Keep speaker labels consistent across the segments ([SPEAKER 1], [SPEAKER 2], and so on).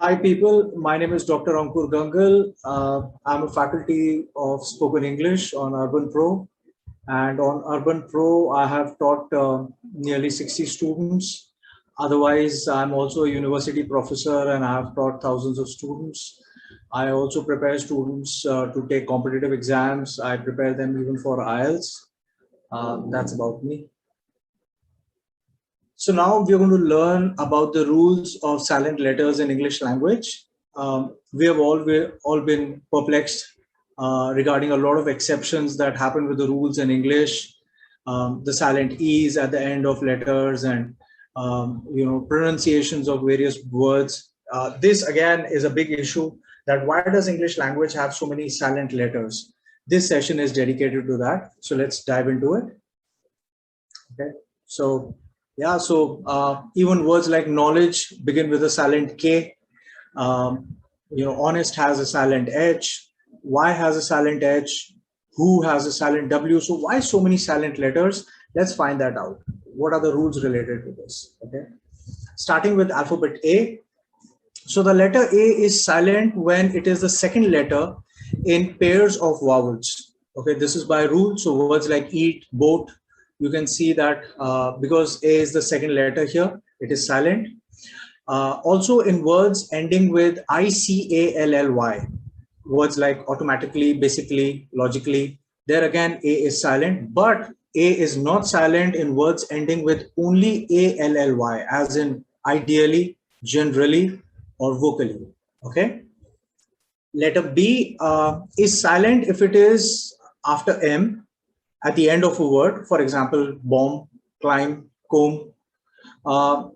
[SPEAKER 1] Hi people, my name is Dr. Ankur Gangal. I'm a faculty of spoken English on UrbanPro, and on UrbanPro I have taught nearly 60 students. Otherwise, I'm also a university professor and I have taught thousands of students. I also prepare students to take competitive exams. I prepare them even for IELTS. That's about me. So now we're going to learn about the rules of silent letters in English language. We have all been perplexed regarding a lot of exceptions that happen with the rules in English, the silent E's at the end of letters and pronunciations of various words. This again is a big issue, that why does English language have so many silent letters? This session is dedicated to that. So let's dive into it. Okay. So yeah, so even words like knowledge begin with a silent K. Honest has a silent H. Y has a silent H. Who has a silent W. So why so many silent letters? Let's find that out. What are the rules related to this? Okay. Starting with alphabet A. So the letter A is silent when it is the second letter in pairs of vowels. Okay, this is by rule. So words like eat, boat, you can see that because A is the second letter here, it is silent. Also in words ending with ICALLY, words like automatically, basically, logically, there again A is silent, but A is not silent in words ending with only ALLY, as in ideally, generally, or vocally. Okay. Letter B is silent if it is after M at the end of a word. For example, bomb, climb, comb.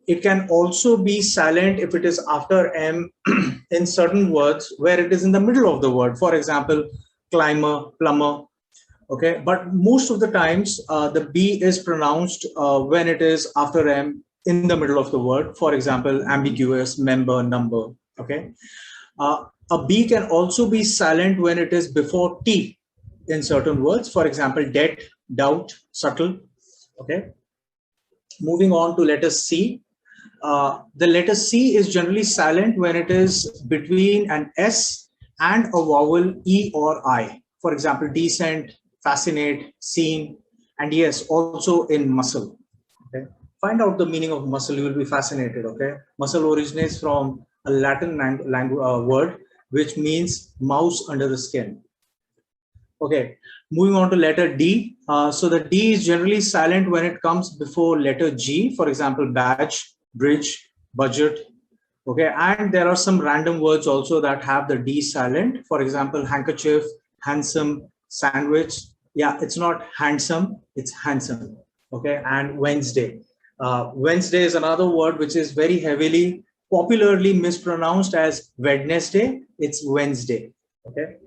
[SPEAKER 1] It can also be silent if it is after M in certain words where it is in the middle of the word. For example, climber, plumber. Okay, but most of the times the B is pronounced when it is after M in the middle of the word. For example, ambiguous, member, number. Okay. A B can also be silent when it is before T in certain words. For example, debt, doubt, subtle. Okay. Moving on to letter C. The letter C is generally silent when it is between an S and a vowel E or I. For example, decent, fascinate, seen, and yes, also in muscle. Okay. Find out the meaning of muscle, you will be fascinated. Okay. Muscle originates from a Latin word which means mouse under the skin. Okay, moving on to letter D. So the D is generally silent when it comes before letter G. For example, badge, bridge, budget. Okay, and there are some random words also that have the D silent. For example, handkerchief, handsome, sandwich. Yeah, it's not handsome, it's handsome. Okay, and Wednesday. Wednesday is another word which is very heavily, popularly mispronounced as Wednesday. It's Wednesday. Okay.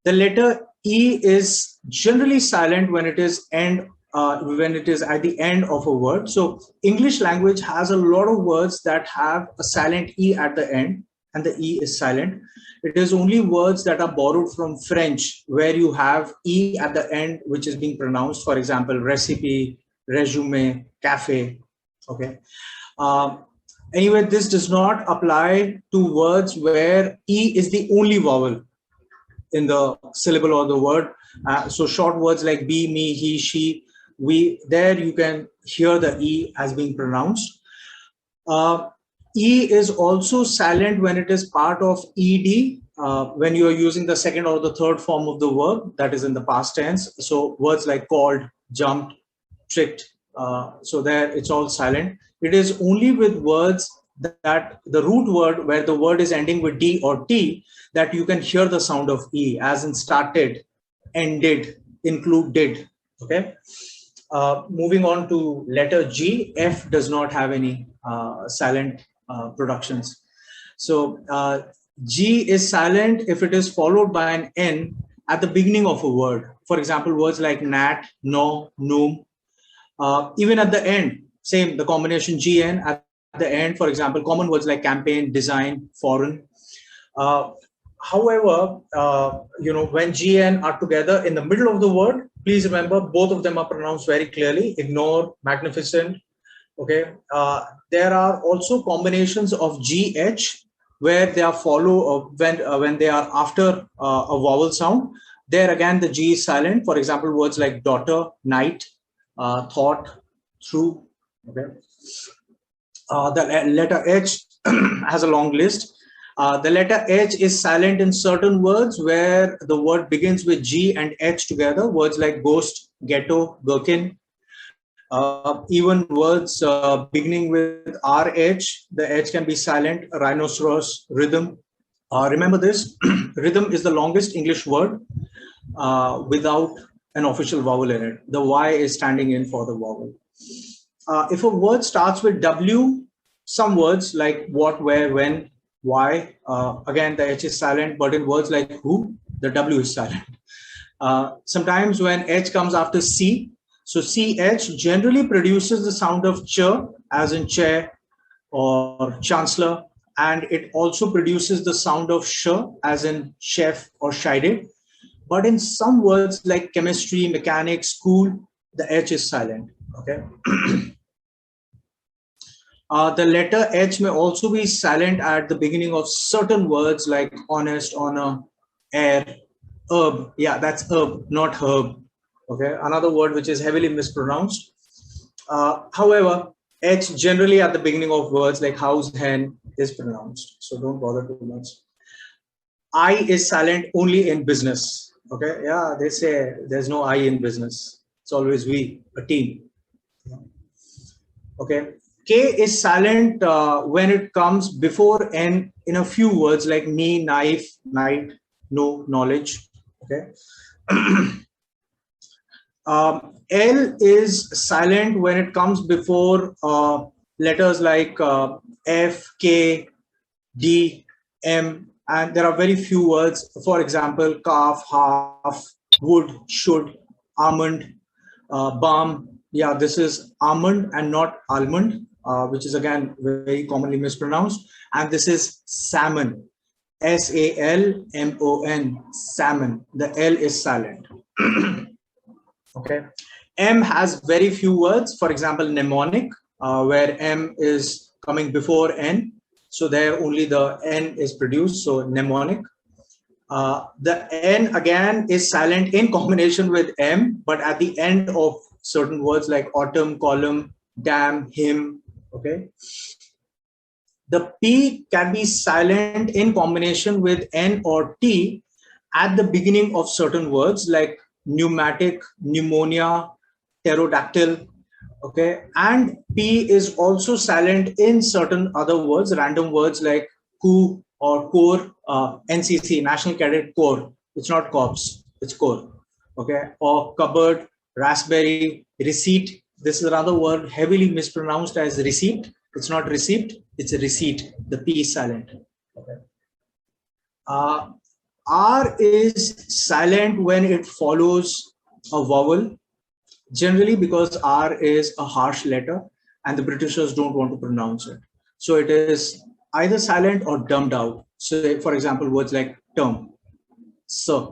[SPEAKER 1] The letter E is generally silent when it is at the end of a word. So English language has a lot of words that have a silent E at the end, and the E is silent. It is only words that are borrowed from French where you have E at the end, which is being pronounced. For example, recipe, resume, cafe. Okay. Anyway, this does not apply to words where E is the only vowel in the syllable or the word. So short words like be, me, he, she, we, there you can hear the E as being pronounced. E is also silent when it is part of ED, when you are using the second or the third form of the verb, that is in the past tense. So words like called, jumped, tricked. So there it's all silent. It is only with words that the root word where the word is ending with D or T that you can hear the sound of E, as in started, ended, included. Okay. Moving on to letter G, F does not have any silent productions. So G is silent if it is followed by an N at the beginning of a word. For example, words like nat, no, noom. Even at the end, same, the combination GN at the end. For example, common words like campaign, design, foreign. However, when GN are together in the middle of the word, please remember both of them are pronounced very clearly. Ignore, magnificent, Okay, there are also combinations of GH where they are when they are after a vowel sound. There again the G is silent. For example, words like daughter, night, thought, through. Okay, the letter H has a long list. The letter H is silent in certain words where the word begins with G and H together. Words like ghost, ghetto, gherkin. Even words beginning with RH, the H can be silent. Rhinoceros, rhythm. Remember this, rhythm is the longest English word without an official vowel in it. The Y is standing in for the vowel. If a word starts with W, some words like what, where, when, why, again the H is silent, but in words like who, the W is silent. Sometimes when H comes after C, so CH generally produces the sound of ch, as in chair or chancellor, and it also produces the sound of sh, as in chef or shide. But in some words like chemistry, mechanics, school, the H is silent. Okay. The letter H may also be silent at the beginning of certain words like honest, honor, air, herb. Yeah, that's herb, not herb. Okay, another word which is heavily mispronounced. However, H generally at the beginning of words like house, hen is pronounced. So don't bother too much. I is silent only in business. Okay, yeah, they say there's no I in business. It's always we, a team. Okay. K is silent when it comes before N in a few words like knee, knife, night, no, knowledge. Okay. L is silent when it comes before letters like F, K, D, M, and there are very few words. For example, calf, half, would, should, almond, balm. Yeah, this is almond and not almond, which is again very commonly mispronounced. And this is salmon, SALMON, salmon. The L is silent. Okay. M has very few words. For example, mnemonic, where M is coming before N. So there only the N is produced. So mnemonic. The N again is silent in combination with M, but at the end of certain words like autumn, column, dam, hymn. Okay. The P can be silent in combination with N or T at the beginning of certain words like pneumatic, pneumonia, pterodactyl. Okay. And P is also silent in certain other words, random words like coup or core, NCC, National Cadet Corps. It's not corps, it's core. Okay. Or cupboard, raspberry, receipt. This is another word heavily mispronounced as receipt. It's not receipt, it's a receipt. The P is silent. Okay. R is silent when it follows a vowel, generally because R is a harsh letter and the Britishers don't want to pronounce it. So it is either silent or dumbed out. So, for example, words like term, sir,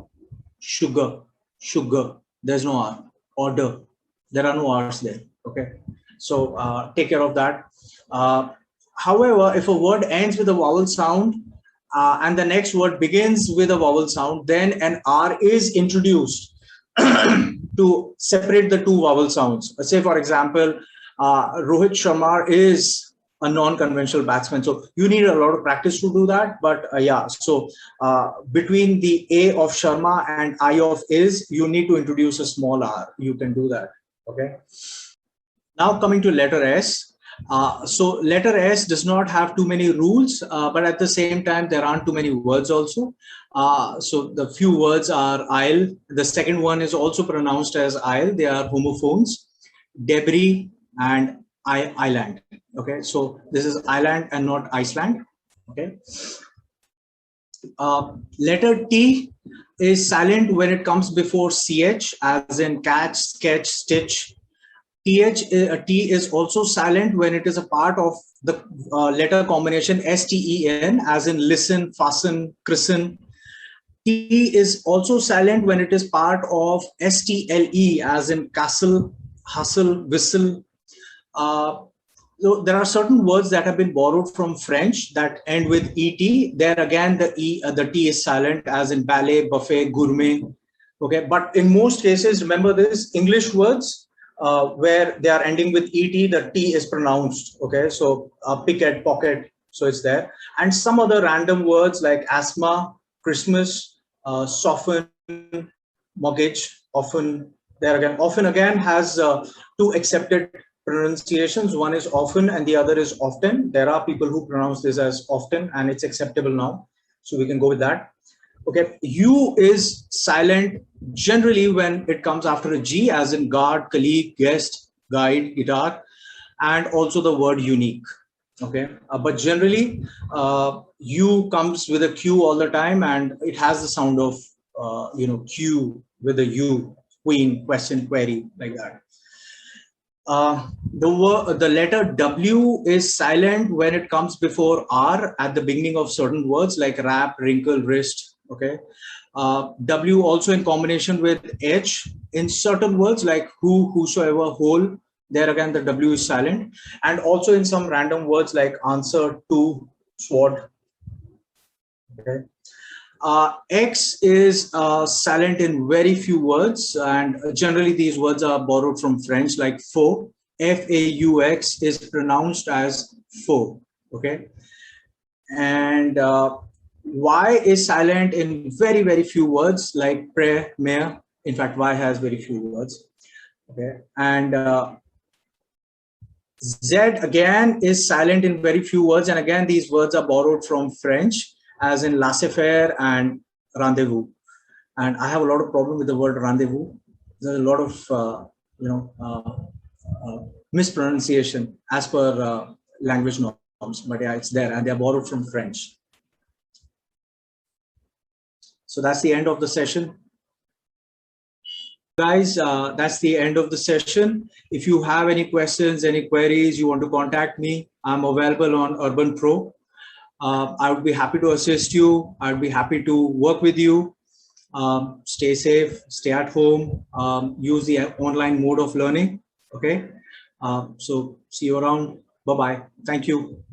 [SPEAKER 1] sugar, sugar, there's no R. Order, there are no R's there. Okay. So take care of that. However, if a word ends with a vowel sound and the next word begins with a vowel sound, then an R is introduced to separate the two vowel sounds. Say, for example, Rohit Sharma is a non-conventional batsman. So you need a lot of practice to do that. But yeah, so between the A of Sharma and I of is, you need to introduce a small R. You can do that. Okay. Now coming to letter S. So letter S does not have too many rules, but at the same time, there aren't too many words also. So the few words are isle. The second one is also pronounced as isle. They are homophones, debris and island. Okay, so this is island and not Iceland. Okay. Letter T is silent when it comes before CH, as in catch, sketch, stitch. T is also silent when it is a part of the letter combination STEN, as in listen, fasten, christen. T is also silent when it is part of STLE, as in castle, hustle, whistle. So there are certain words that have been borrowed from French that end with et. There again, the t is silent, as in ballet, buffet, gourmet. Okay, but in most cases, remember this: English words where they are ending with et, the t is pronounced. Okay, so picket, pocket, so it's there, and some other random words like asthma, Christmas, soften, mortgage. Often again has two accepted pronunciations. One is often and the other is often. There are people who pronounce this as often and it's acceptable now, so we can go with that. Okay, u is silent generally when it comes after a g, as in guard, colleague, guest, guide, guitar, and also the word unique. Okay, but generally u comes with a q all the time, and it has the sound of q with a u, queen, question, query, like that. The letter W is silent when it comes before R at the beginning of certain words like wrap, wrinkle, wrist. Okay. W also in combination with H in certain words like who, whosoever, whole. There again, the W is silent. And also in some random words like answer, to, sword. Okay. X is silent in very few words, and generally these words are borrowed from French, like faux. F-A-U-X is pronounced as faux. Okay, and Y is silent in very, very few words, like prayer, mayor. In fact, Y has very few words. Okay, and Z again is silent in very few words, and again these words are borrowed from French, as in laissez-faire and rendezvous. And I have a lot of problem with the word rendezvous. There's a lot of mispronunciation as per language norms, but yeah, it's there, and they're borrowed from French. So that's the end of the session. Guys, that's the end of the session. If you have any questions, any queries, you want to contact me, I'm available on UrbanPro. I would be happy to assist you. I'd be happy to work with you. Stay safe, stay at home, use the online mode of learning. Okay. So see you around. Bye-bye. Thank you.